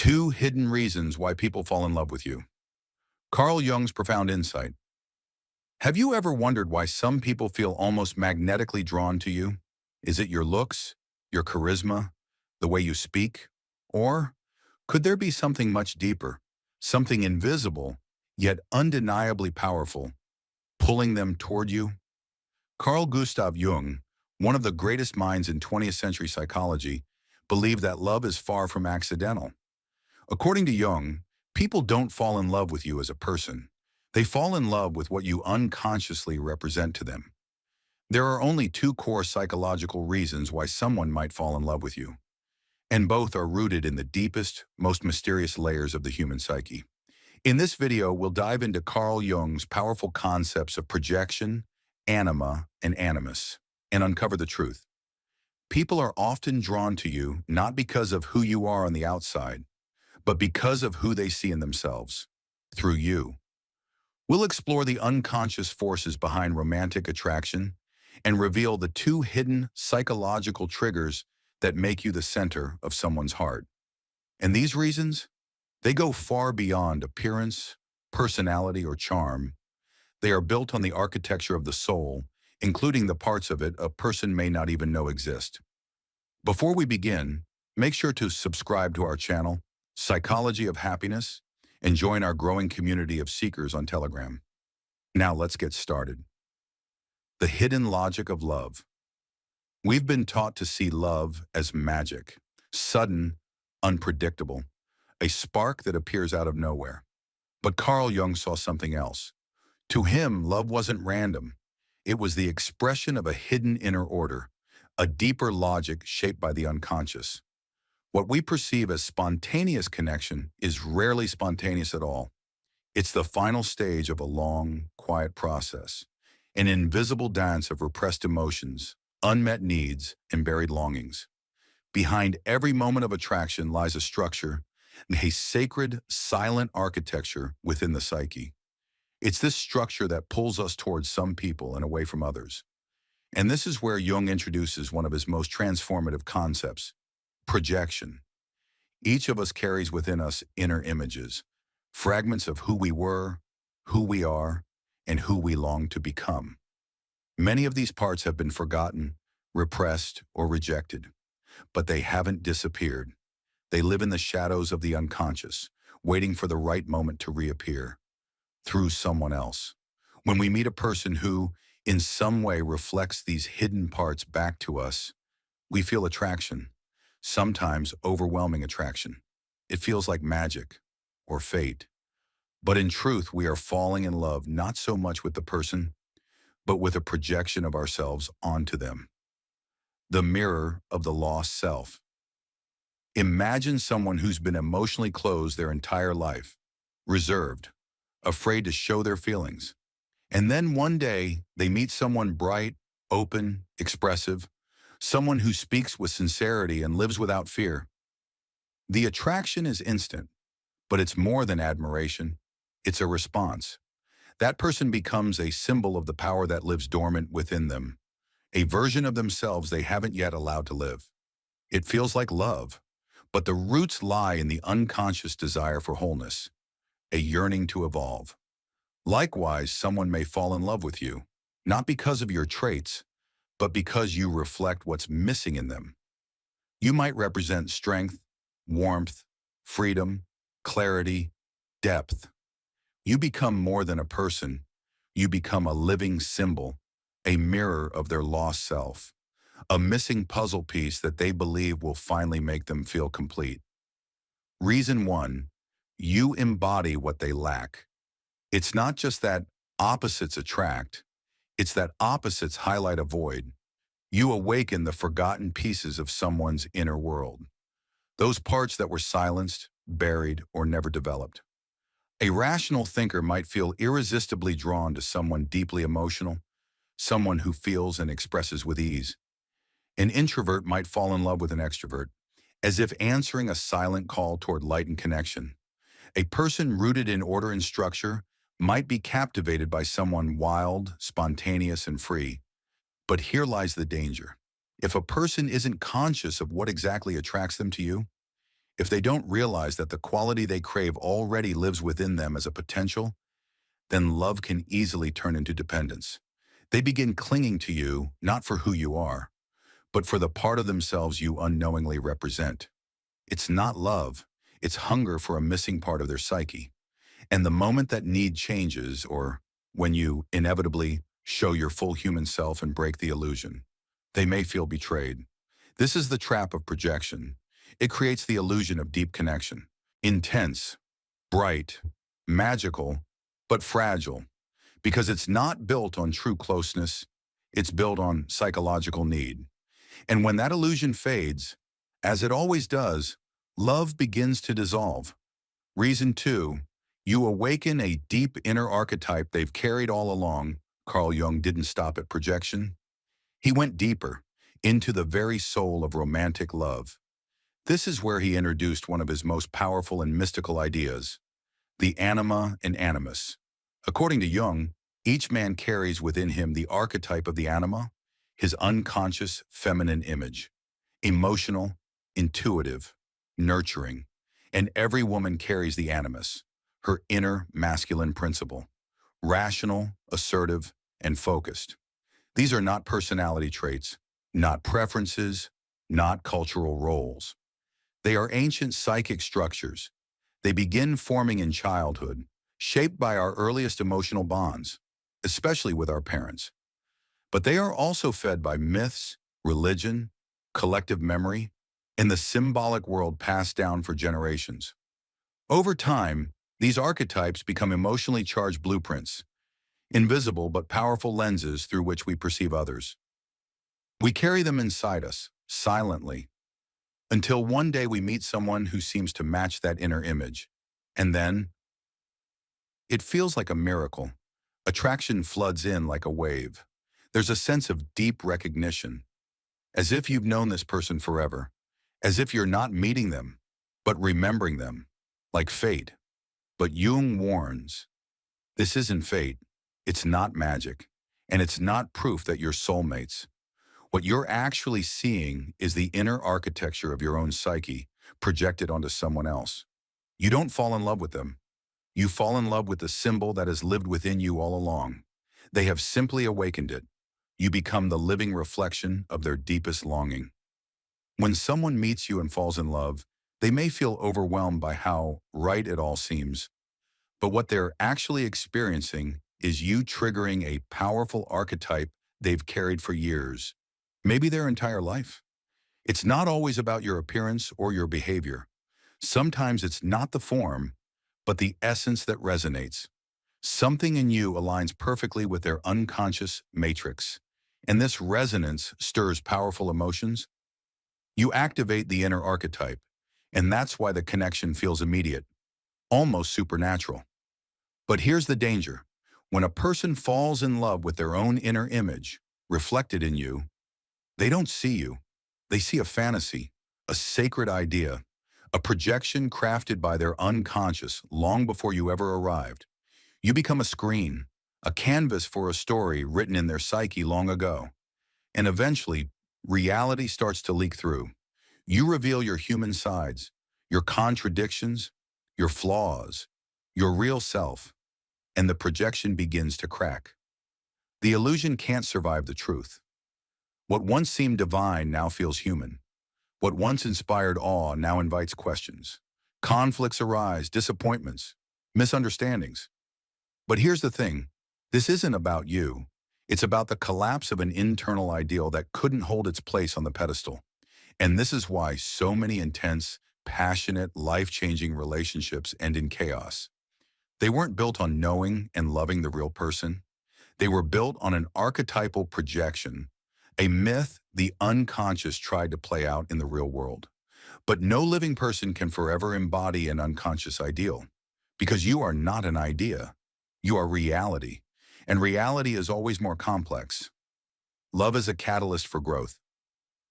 Two hidden reasons why people fall in love with you. Carl Jung's profound insight. Have you ever wondered why some people feel almost magnetically drawn to you? Is it your looks, your charisma, the way you speak? Or could there be something much deeper, something invisible, yet undeniably powerful, pulling them toward you? Carl Gustav Jung, one of the greatest minds in 20th century psychology, believed that love is far from accidental. According to Jung, people don't fall in love with you as a person. They fall in love with what you unconsciously represent to them. There are only two core psychological reasons why someone might fall in love with you, and both are rooted in the deepest, most mysterious layers of the human psyche. In this video, we'll dive into Carl Jung's powerful concepts of projection, anima, and animus, and uncover the truth. People are often drawn to you not because of who you are on the outside, but because of who they see in themselves, through you. We'll explore the unconscious forces behind romantic attraction and reveal the two hidden psychological triggers that make you the center of someone's heart. And these reasons, they go far beyond appearance, personality, or charm. They are built on the architecture of the soul, including the parts of it a person may not even know exist. Before we begin, make sure to subscribe to our channel, Psychology of Happiness, and join our growing community of seekers on Telegram. Now let's get started. The hidden logic of love. We've been taught to see love as magic, sudden, unpredictable, a spark that appears out of nowhere. But Carl Jung saw something else. To him, love wasn't random. It was the expression of a hidden inner order, a deeper logic shaped by the unconscious. What we perceive as spontaneous connection is rarely spontaneous at all. It's the final stage of a long, quiet process, an invisible dance of repressed emotions, unmet needs, and buried longings. Behind every moment of attraction lies a structure, a sacred, silent architecture within the psyche. It's this structure that pulls us towards some people and away from others. And this is where Jung introduces one of his most transformative concepts: projection. Each of us carries within us inner images, fragments of who we were, who we are, and who we long to become. Many of these parts have been forgotten, repressed, or rejected, but they haven't disappeared. They live in the shadows of the unconscious, waiting for the right moment to reappear through someone else. When we meet a person who, in some way, reflects these hidden parts back to us, we feel attraction. Sometimes overwhelming attraction. It feels like magic or fate. But in truth, we are falling in love not so much with the person, but with a projection of ourselves onto them. The mirror of the lost self. Imagine someone who's been emotionally closed their entire life, reserved, afraid to show their feelings. And then one day, they meet someone bright, open, expressive, someone who speaks with sincerity and lives without fear. The attraction is instant, but it's more than admiration. It's a response. That person becomes a symbol of the power that lives dormant within them, a version of themselves they haven't yet allowed to live. It feels like love, but the roots lie in the unconscious desire for wholeness, a yearning to evolve. Likewise, someone may fall in love with you, not because of your traits, but because you reflect what's missing in them. You might represent strength, warmth, freedom, clarity, depth. You become more than a person. You become a living symbol, a mirror of their lost self, a missing puzzle piece that they believe will finally make them feel complete. Reason one, you embody what they lack. It's not just that opposites attract, it's that opposites highlight a void. You awaken the forgotten pieces of someone's inner world, those parts that were silenced, buried, or never developed. A rational thinker might feel irresistibly drawn to someone deeply emotional, someone who feels and expresses with ease. An introvert might fall in love with an extrovert, as if answering a silent call toward light and connection. A person rooted in order and structure might be captivated by someone wild, spontaneous, and free. But here lies the danger. If a person isn't conscious of what exactly attracts them to you, If they don't realize that the quality they crave already lives within them as a potential, then love can easily turn into dependence. They begin clinging to you not for who you are, but for the part of themselves you unknowingly represent. It's not love, it's hunger for a missing part of their psyche. And the moment that need changes, or when you inevitably show your full human self and break the illusion, they may feel betrayed. This is the trap of projection. It creates the illusion of deep connection. Intense, bright, magical, but fragile, because it's not built on true closeness, it's built on psychological need. And when that illusion fades, as it always does, love begins to dissolve. Reason 2, you awaken a deep inner archetype they've carried all along. Carl Jung didn't stop at projection. He went deeper, into the very soul of romantic love. This is where he introduced one of his most powerful and mystical ideas, the anima and animus. According to Jung, each man carries within him the archetype of the anima, his unconscious feminine image, emotional, intuitive, nurturing, and every woman carries the animus, her inner masculine principle, rational, assertive, and focused. These are not personality traits, not preferences, not cultural roles. They are ancient psychic structures. They begin forming in childhood, shaped by our earliest emotional bonds, especially with our parents. But they are also fed by myths, religion, collective memory, and the symbolic world passed down for generations. Over time, these archetypes become emotionally charged blueprints, invisible but powerful lenses through which we perceive others. We carry them inside us, silently, until one day we meet someone who seems to match that inner image. And then, it feels like a miracle. Attraction floods in like a wave. There's a sense of deep recognition, as if you've known this person forever, as if you're not meeting them, but remembering them, like fate. But Jung warns, this isn't fate, it's not magic, and it's not proof that you're soulmates. What you're actually seeing is the inner architecture of your own psyche projected onto someone else. You don't fall in love with them. You fall in love with the symbol that has lived within you all along. They have simply awakened it. You become the living reflection of their deepest longing. When someone meets you and falls in love, they may feel overwhelmed by how right it all seems, but what they're actually experiencing is you triggering a powerful archetype they've carried for years, maybe their entire life. It's not always about your appearance or your behavior. Sometimes it's not the form, but the essence that resonates. Something in you aligns perfectly with their unconscious matrix, and this resonance stirs powerful emotions. You activate the inner archetype, and that's why the connection feels immediate, almost supernatural. But here's the danger. When a person falls in love with their own inner image, reflected in you, they don't see you. They see a fantasy, a sacred idea, a projection crafted by their unconscious long before you ever arrived. You become a screen, a canvas for a story written in their psyche long ago. And eventually, reality starts to leak through. You reveal your human sides, your contradictions, your flaws, your real self, and the projection begins to crack. The illusion can't survive the truth. What once seemed divine now feels human. What once inspired awe now invites questions. Conflicts arise, disappointments, misunderstandings. But here's the thing, this isn't about you. It's about the collapse of an internal ideal that couldn't hold its place on the pedestal. And this is why so many intense, passionate, life-changing relationships end in chaos. They weren't built on knowing and loving the real person. They were built on an archetypal projection, a myth the unconscious tried to play out in the real world. But no living person can forever embody an unconscious ideal, because you are not an idea. You are reality, and reality is always more complex. Love is a catalyst for growth.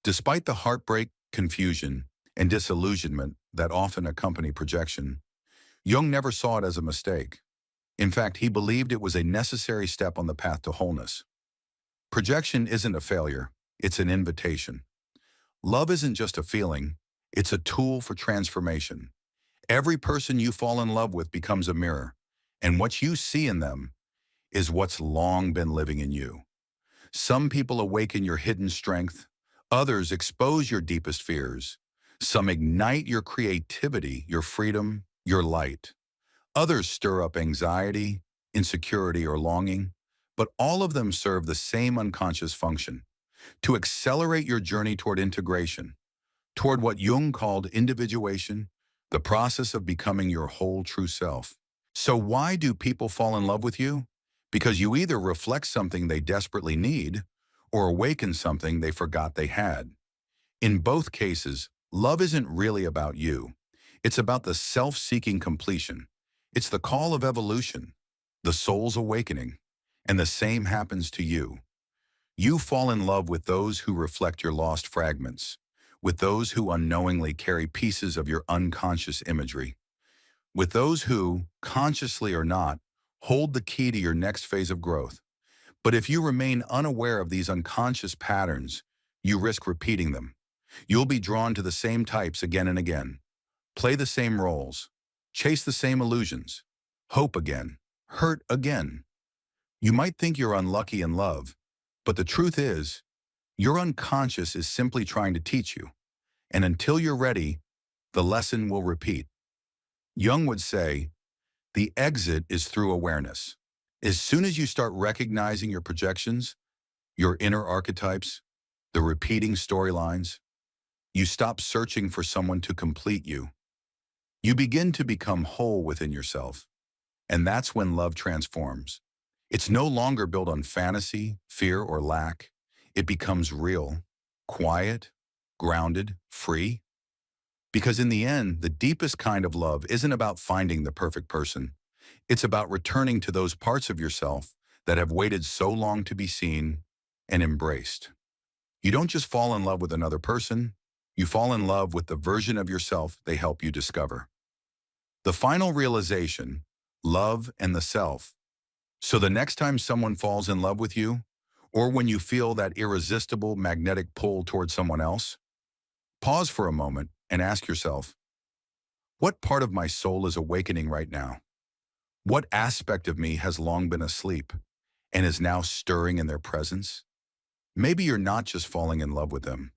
Despite the heartbreak, confusion, and disillusionment that often accompany projection, Jung never saw it as a mistake. In fact, he believed it was a necessary step on the path to wholeness. Projection isn't a failure, it's an invitation. Love isn't just a feeling, It's a tool for transformation. Every person you fall in love with becomes a mirror, and what you see in them is what's long been living in you. Some people awaken your hidden strength, others expose your deepest fears. Some ignite your creativity, your freedom, your light. Others stir up anxiety, insecurity, or longing, but all of them serve the same unconscious function: to accelerate your journey toward integration, toward what Jung called individuation, the process of becoming your whole true self. So why do people fall in love with you? Because you either reflect something they desperately need or awaken something they forgot they had. In both cases, love isn't really about you. It's about the self-seeking completion. It's the call of evolution, the soul's awakening, and the same happens to you. You fall in love with those who reflect your lost fragments, with those who unknowingly carry pieces of your unconscious imagery, with those who, consciously or not, hold the key to your next phase of growth. But if you remain unaware of these unconscious patterns, you risk repeating them. You'll be drawn to the same types again and again, play the same roles, chase the same illusions, hope again, hurt again. You might think you're unlucky in love, but the truth is, your unconscious is simply trying to teach you, and until you're ready, the lesson will repeat. Jung would say, the exit is through awareness. As soon as you start recognizing your projections, your inner archetypes, the repeating storylines, you stop searching for someone to complete you. You begin to become whole within yourself, and that's when love transforms. It's no longer built on fantasy, fear, or lack. It becomes real, quiet, grounded, free. Because in the end, the deepest kind of love isn't about finding the perfect person. It's about returning to those parts of yourself that have waited so long to be seen and embraced. You don't just fall in love with another person, you fall in love with the version of yourself they help you discover. The final realization, love and the self. So the next time someone falls in love with you, or when you feel that irresistible magnetic pull toward someone else, pause for a moment and ask yourself, what part of my soul is awakening right now? What aspect of me has long been asleep and is now stirring in their presence? Maybe you're not just falling in love with them.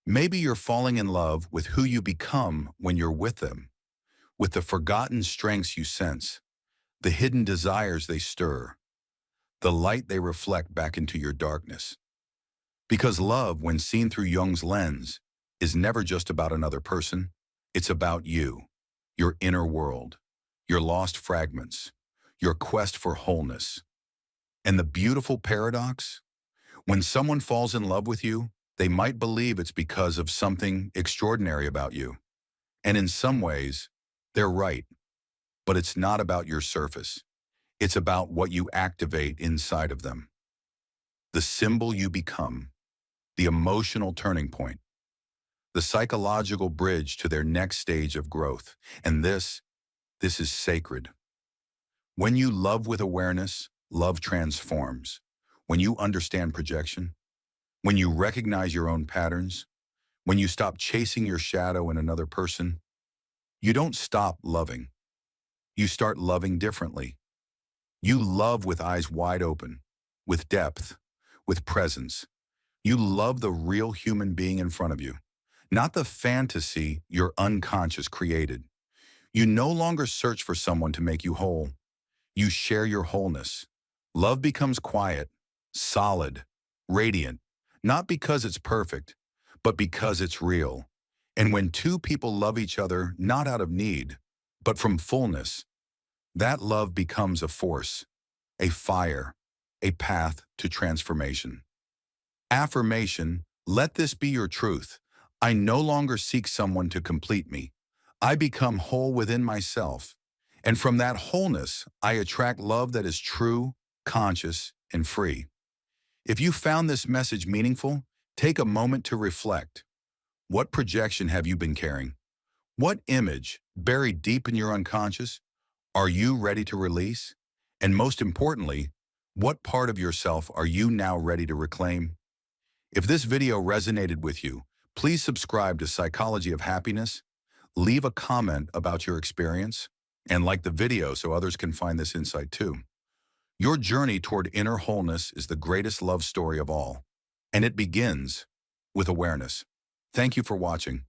Maybe you're falling in love with who you become when you're with them, with the forgotten strengths you sense, the hidden desires they stir, the light they reflect back into your darkness. Because love, when seen through Jung's lens, is never just about another person. It's about you, your inner world, your lost fragments, your quest for wholeness. And the beautiful paradox? When someone falls in love with you, they might believe it's because of something extraordinary about you. And in some ways, they're right. But it's not about your surface. It's about what you activate inside of them. The symbol you become, the emotional turning point, the psychological bridge to their next stage of growth. And this is sacred. When you love with awareness, love transforms. When you understand projection, when you recognize your own patterns, when you stop chasing your shadow in another person, you don't stop loving. You start loving differently. You love with eyes wide open, with depth, with presence. You love the real human being in front of you, not the fantasy your unconscious created. You no longer search for someone to make you whole. You share your wholeness. Love becomes quiet, solid, radiant, not because it's perfect, but because it's real. And when two people love each other not out of need, but from fullness, that love becomes a force, a fire, a path to transformation. Affirmation, let this be your truth. I no longer seek someone to complete me. I become whole within myself. And from that wholeness, I attract love that is true, conscious, and free. If you found this message meaningful, take a moment to reflect. What projection have you been carrying? What image, buried deep in your unconscious, are you ready to release? And most importantly, what part of yourself are you now ready to reclaim? If this video resonated with you, Please subscribe to Psychology of Happiness, leave a comment about your experience, and like the video so others can find this insight too. Your journey toward inner wholeness is the greatest love story of all, and it begins with awareness. Thank you for watching.